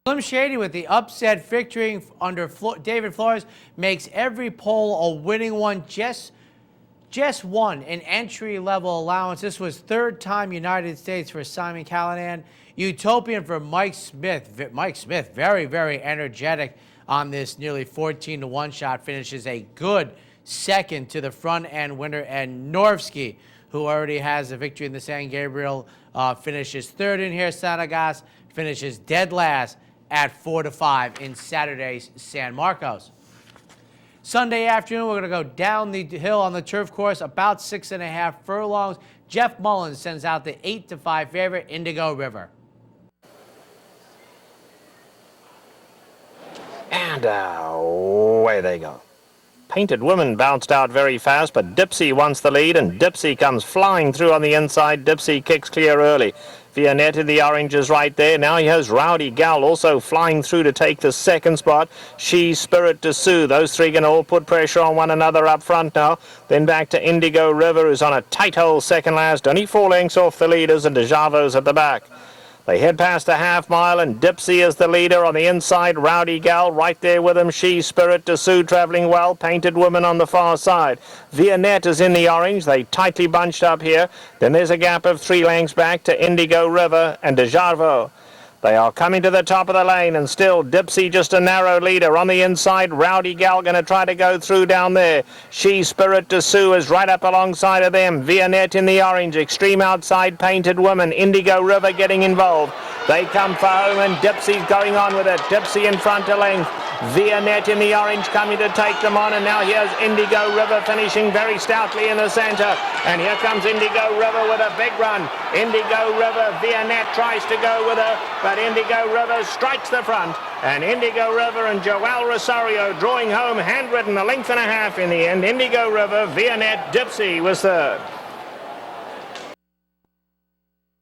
Speaker 6: Slim Shady with the upset victory under David Flores makes every pole a winning one. Just won an entry-level allowance. This was third time United States for Simon Callanan. Utopian for Mike Smith. Mike Smith, very, very energetic on this nearly 14-to-1 shot. Finishes a good second to the front-end winner. And Northsky, who already has a victory in the San Gabriel, finishes third in here. Sanegas finishes dead last at 4-5 in Saturday's San Marcos. Sunday afternoon, we're going to go down the hill on the turf course, about 6.5 furlongs. Jeff Mullins sends out the 8-5 favorite, Indigo River.
Speaker 12: And away they go. Painted Woman bounced out very fast, but Dipsy wants the lead, and Dipsy comes flying through on the inside. Dipsy kicks clear early. Vianette in the orange is right there. Now he has Rowdy Gal also flying through to take the second spot. She, Spirit to Sue. Those three going to all put pressure on one another up front now. Then back to Indigo River, who's on a tight hole second last. Only 4 lengths off the leaders, and Dejavo's at the back. They head past a half mile, and Dipsy is the leader on the inside. Rowdy Gal right there with him. She, Spirit to Sue, travelling well. Painted Woman on the far side. Vianette is in the orange. They tightly bunched up here. Then there's a gap of 3 lengths back to Indigo River and Dejavo. They are coming to the top of the lane, and still Dipsy just a narrow leader. On the inside, Rowdy Gal going to try to go through down there. She, Spirit to Sue, is right up alongside of them. Vianette in the orange, extreme outside, Painted Woman. Indigo River getting involved. They come for home, and Dipsy's going on with it. Dipsy in front to length. Vianette in the orange coming to take them on, and now here's Indigo River finishing very stoutly in the centre. And here comes Indigo River with a big run. Indigo River, Vianette tries to go with her, but Indigo River strikes the front. And Indigo River and Joel Rosario drawing home, handwritten, a length and a half in the end. Indigo River, Vianette, Dipsy was third.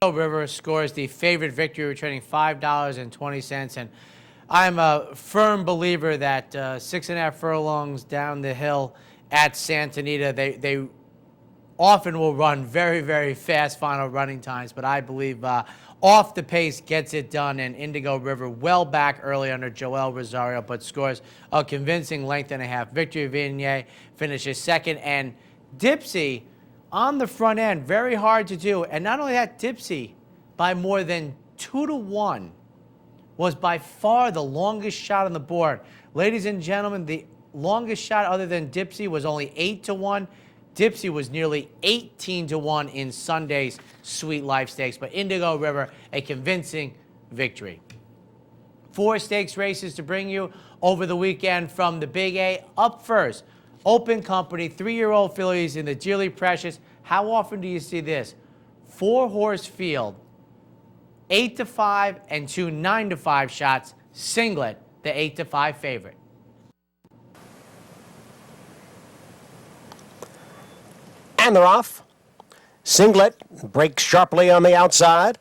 Speaker 6: River scores the favorite victory, returning $5.20. And I'm a firm believer that 6.5 furlongs down the hill at Santa Anita, they often will run very, very fast final running times, but I believe off the pace gets it done, and Indigo River well back early under Joel Rosario, but scores a convincing length and a half victory. Vignay finishes second, and Dipsy on the front end, very hard to do. And not only that, Dipsy by more than 2-1 was by far the longest shot on the board. Ladies and gentlemen, the longest shot other than Dipsy was only 8-1. Dipsy was nearly 18-1 in Sunday's Sweet Life Stakes, but Indigo River, a convincing victory. 4 stakes races to bring you over the weekend from the Big A. Up first, Open Company, 3-year-old fillies in the Dearly Precious. How often do you see this? 4-horse field, 8-5 and 2 9-5 shots. Singlet, the 8-5 favorite.
Speaker 13: And they're off. Singlet breaks sharply on the outside.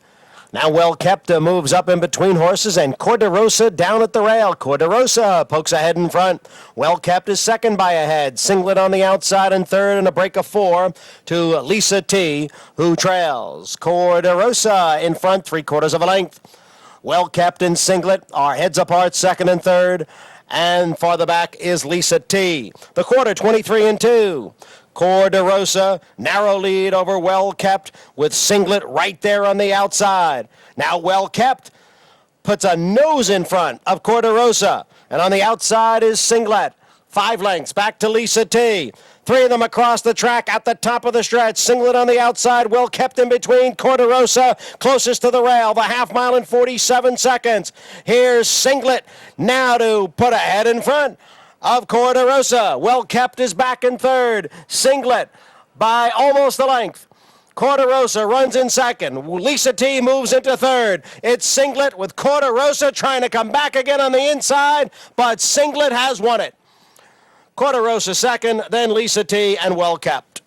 Speaker 13: Now Well Kept moves up in between horses, and Corderosa down at the rail. Corderosa pokes ahead in front. Well Kept is second by a head. Singlet on the outside in third, and a break of 4 to Lisa T, who trails. Corderosa in front, 3/4 of a length. Well Kept and Singlet are heads apart, second and third. And farther back is Lisa T. The quarter, 23-2. Corderosa, narrow lead over Well Kept with Singlet right there on the outside. Now Well Kept puts a nose in front of Corderosa, and on the outside is Singlet. 5 lengths back to Lisa T. 3 of them across the track at the top of the stretch. Singlet on the outside, Well Kept in between. Corderosa closest to the rail, the half mile in 47 seconds. Here's Singlet now to put ahead in front of Corderosa. Well Kept is back in third. Singlet by almost a length. Corderosa runs in second. Lisa T moves into third. It's Singlet with Corderosa trying to come back again on the inside, but Singlet has won it. Corderosa second, then Lisa T and Well Kept.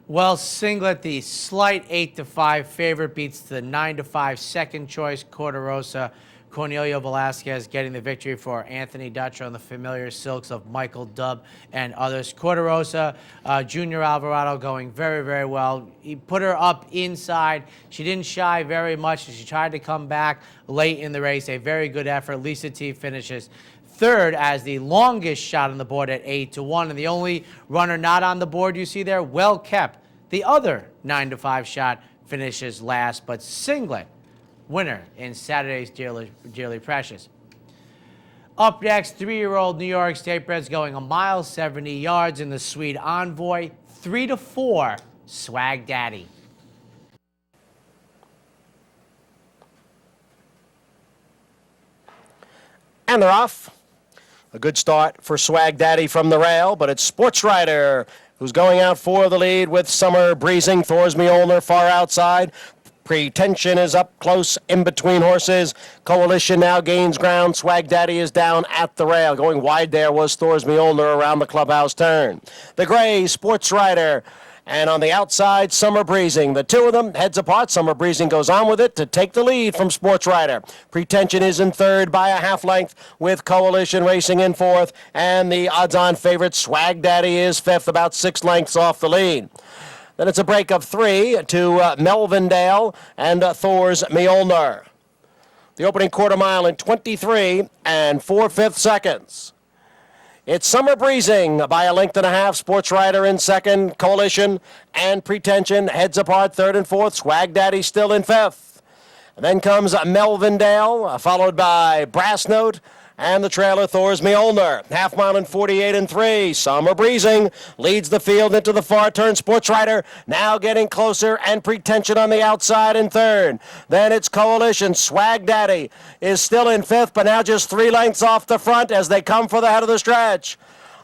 Speaker 6: Well, Singlet, the slight 8-5 favorite, beats the 9-5 second choice, Corderosa. Cornelio Velasquez getting the victory for Anthony Dutcher on the familiar silks of Michael Dubb and others. Corderosa, Junior Alvarado going very, very well. He put her up inside. She didn't shy very much. She tried to come back late in the race. A very good effort. Lisa T finishes third as the longest shot on the board at 8-1. And the only runner not on the board you see there, Well Kept. The other 9-5 shot finishes last, but Singlet, winner in Saturday's Dearly Precious. Up next, 3-year-old New York State Breds going 1 mile 70 yards in the Sweet Envoy. 3-4, Swag Daddy.
Speaker 13: And they're off. A good start for Swag Daddy from the rail, but it's Sports Rider who's going out for the lead with Summer Breezing. Thor's Mjolnir far outside. Pretension is up close in between horses. Coalition now gains ground. Swag Daddy is down at the rail. Going wide there was Thor's Mjolnir around the clubhouse turn. The gray Sports Rider. And on the outside, Summer Breezing. The two of them heads apart. Summer Breezing goes on with it to take the lead from Sports Rider. Pretension is in third by a half length with Coalition racing in fourth. And the odds-on favorite, Swag Daddy, is fifth, about 6 lengths off the lead. Then it's a break of 3 to Melvindale and Thor's Mjolnir. The opening quarter mile in 23 4/5 seconds. It's Summer Breezing by a length and a half. Sports Rider in second. Coalition and Pretension heads apart third and fourth. Swag Daddy still in fifth. And then comes Melvindale, followed by Brass Note and the trailer Thor's Mjolnir. Half mile in 48 3. Summer Breezing leads the field into the far turn. Sports Rider now getting closer, and Pretension on the outside in third. Then it's Coalition. Swag Daddy is still in fifth, but now just 3 lengths off the front as they come for the head of the stretch.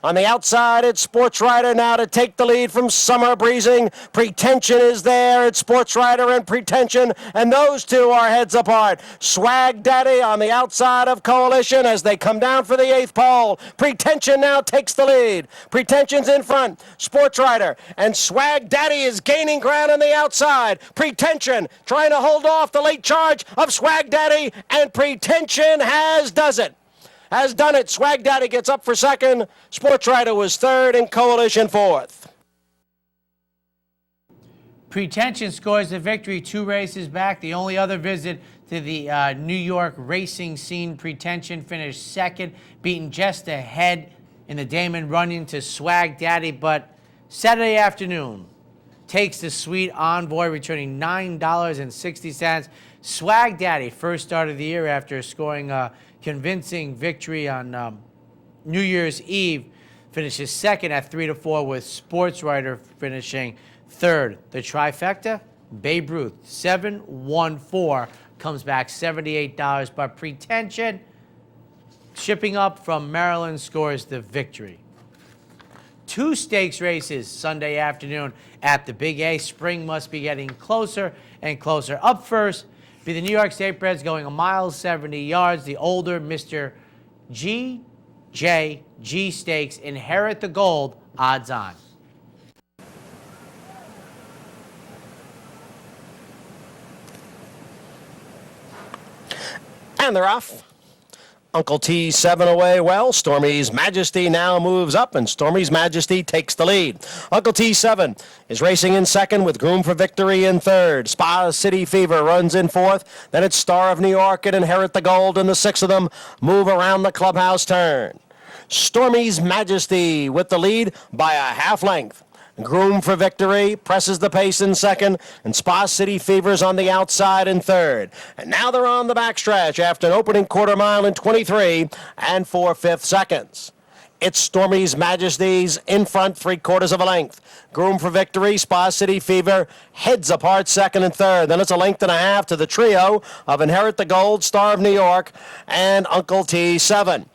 Speaker 13: On the outside, it's Sports Rider now to take the lead from Summer Breezing. Pretension is there. It's Sports Rider and Pretension, and those two are heads apart. Swag Daddy on the outside of Coalition as they come down for the 8th pole. Pretension now takes the lead. Pretension's in front. Sports Rider and Swag Daddy is gaining ground on the outside. Pretension trying to hold off the late charge of Swag Daddy, and Pretension has done it. Swag Daddy gets up for second. Sports Rider was third and Coalition fourth.
Speaker 6: Pretension scores the victory 2 races back. The only other visit to the New York racing scene, Pretension finished second, beating just ahead in the Damon Runyon to Swag Daddy. But Saturday afternoon takes the sweet envoy, returning $9.60. Swag Daddy, first start of the year after scoring a convincing victory on New Year's Eve, finishes second at 3-4, with Sports Rider finishing third. The trifecta, Babe Ruth, 7-1-4, comes back $78, but Pretension, shipping up from Maryland, scores the victory. 2 stakes races Sunday afternoon at the Big A. Spring must be getting closer and closer. Up first be the New York State Breds going 1 mile 70 yards. The older Mr. GJG Stakes, Inherit the Gold, odds on.
Speaker 13: And they're off. Uncle T 7 away well. Stormy's Majesty now moves up, and Stormy's Majesty takes the lead. Uncle T 7 is racing in second with Groom for Victory in third. Spa City Fever runs in fourth. Then it's Star of New York and Inherit the Gold, and the 6 of them move around the clubhouse turn. Stormy's Majesty with the lead by a half length. Groom for Victory presses the pace in second, and Spa City Fever's on the outside in third. And now they're on the backstretch after an opening quarter mile in 23 and 4/5 seconds. It's Stormy's Majesty's in front 3/4 of a length. Groom for Victory, Spa City Fever heads apart second and third. Then it's a length and a half to the trio of Inherit the Gold, Star of New York, and Uncle T 7.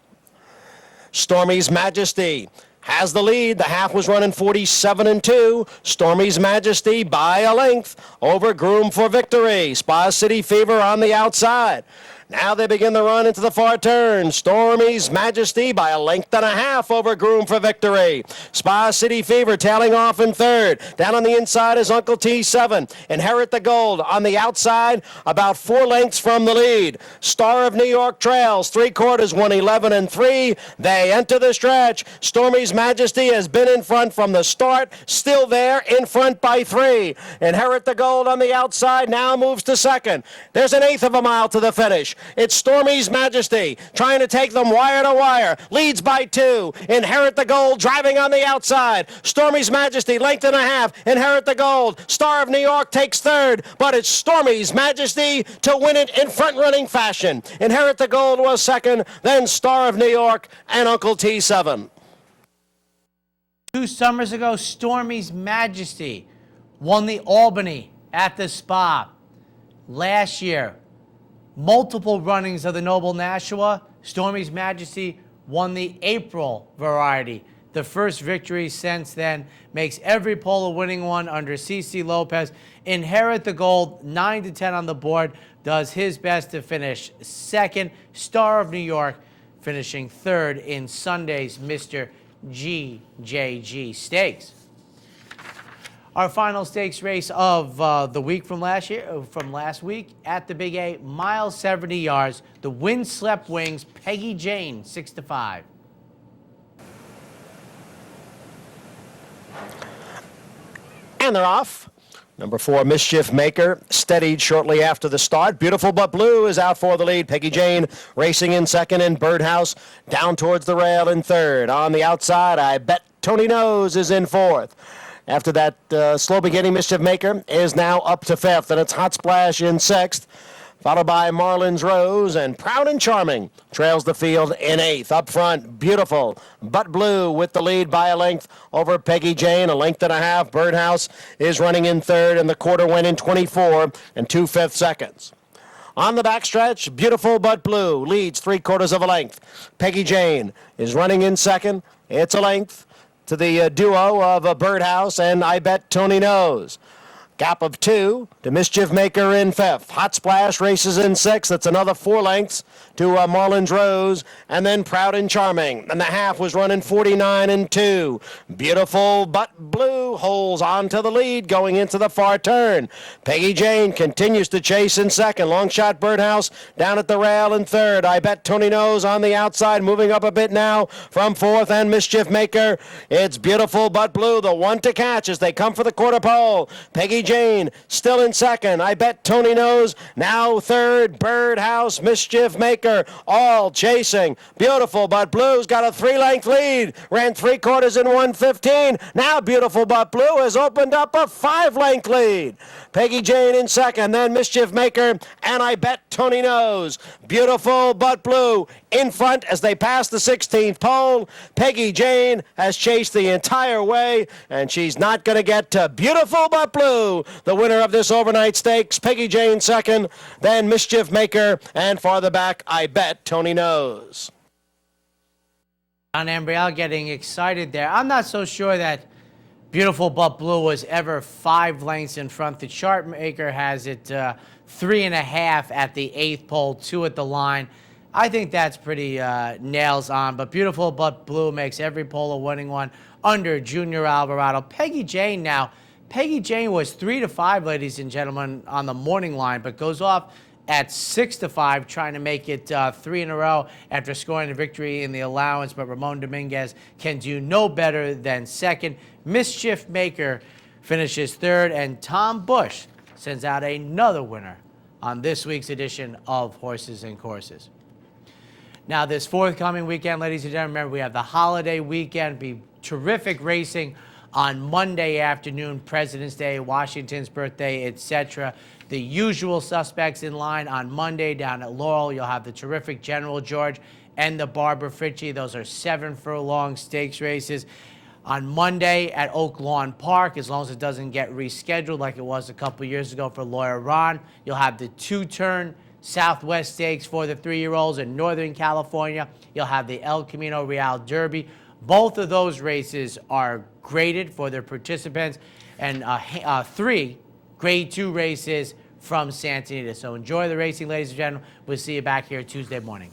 Speaker 13: Stormy's Majesty has the lead. The half was running 47-2. Stormy's Majesty by a length over Groom for Victory. Spa City Fever on the outside. Now they begin the run into the far turn. Stormy's Majesty by a length and a half over Groom for Victory. Spa City Fever tailing off in third. Down on the inside is Uncle T 7. Inherit the Gold on the outside, about 4 lengths from the lead. Star of New York trails 3/4, 1:11-3. They enter the stretch. Stormy's Majesty has been in front from the start, still there in front by 3. Inherit the Gold on the outside now moves to second. There's an 1/8 of a mile to the finish. It's Stormy's Majesty trying to take them wire to wire. Leads by 2. Inherit the Gold driving on the outside. Stormy's Majesty, length and a half. Inherit the Gold. Star of New York takes third, but it's Stormy's Majesty to win it in front-running fashion. Inherit the Gold was second, then Star of New York and Uncle T 7.
Speaker 6: 2 summers ago, Stormy's Majesty won the Albany at the Spa. Last year, multiple runnings of the Noble Nashua, Stormy's Majesty won the April variety. The first victory since then, makes every pole a winning one under CC Lopez. Inherit the Gold, 9-10 on the board, does his best to finish second. Star of New York finishing third in Sunday's Mr. GJG Stakes. Our final stakes race of the week from last week at the Big A, mile 70 yards. The Windswept Wings, Peggy Jane, 6-5.
Speaker 13: And they're off. Number 4, Mischief Maker, steadied shortly after the start. Beautiful But Blue is out for the lead. Peggy Jane racing in second, and Birdhouse down towards the rail in third. On the outside, I Bet Tony Nose is in fourth. After that slow beginning, Mischief Maker is now up to fifth, and it's Hot Splash in sixth, followed by Marlin's Rose, and Proud and Charming trails the field in eighth. Up front, Beautiful But Blue with the lead by a length over Peggy Jane, a length and a half. Birdhouse is running in third, and the quarter went in 24 and 2/5 seconds. On the backstretch, Beautiful But Blue leads 3/4 of a length. Peggy Jane is running in second. It's a length to the duo of Birdhouse and I Bet Tony Knows. Gap of 2 to Mischief Maker in 5th. Hot Splash races in 6th. That's another 4 lengths to Marlins Rose. And then Proud and Charming. And the half was running 49 and 2. Beautiful But Blue holds on to the lead going into the far turn. Peggy Jane continues to chase in 2nd. Long Shot Birdhouse down at the rail in 3rd. I Bet Tony Knows on the outside, moving up a bit now from 4th. And Mischief Maker. It's Beautiful But Blue, the one to catch as they come for the quarter pole. Peggy Jane still in 2nd. I Bet Tony Knows now 3rd. Birdhouse, Mischief Maker, all chasing. Beautiful But Blue's got a 3-length lead. Ran 3/4 in 1:15. Now Beautiful But Blue has opened up a 5-length lead. Peggy Jane in 2nd, then Mischief Maker, and I Bet Tony Knows. Beautiful But Blue in front as they pass the 16th pole. Peggy Jane has chased the entire way, and she's not going to get to Beautiful But Blue, the winner of this overnight stakes. Peggy Jane 2nd, then Mischief Maker, and farther back, I Bet Tony Knows.
Speaker 6: John Ambriel getting excited there. I'm not so sure that Beautiful But Blue was ever 5 lengths in front. The chart maker has it 3.5 at the 8th pole, 2 at the line. I think that's pretty nails on, but Beautiful But Blue makes every pole a winning one under Junior Alvarado. Peggy Jane now. Peggy Jane was 3-5, ladies and gentlemen, on the morning line, but goes off at 6-5, trying to make it 3 in a row after scoring a victory in the allowance, but Ramon Dominguez can do no better than 2nd. Mischief Maker finishes 3rd, and Tom Bush sends out another winner on this week's edition of Horses and Courses. Now, this forthcoming weekend, ladies and gentlemen, remember we have the holiday weekend. Be terrific racing on Monday afternoon, President's Day, Washington's birthday, etc. The usual suspects in line on Monday down at Laurel. You'll have the terrific General George and the Barbara Fritchie. Those are 7-furlong stakes races. On Monday at Oak Lawn Park, as long as it doesn't get rescheduled like it was a couple years ago for Lawyer Ron, you'll have the 2-turn Southwest Stakes for the 3-year-olds in Northern California. You'll have the El Camino Real Derby. Both of those races are graded for their participants, and 3 Grade 2 races from Santa Anita. So enjoy the racing, ladies and gentlemen. We'll see you back here Tuesday morning.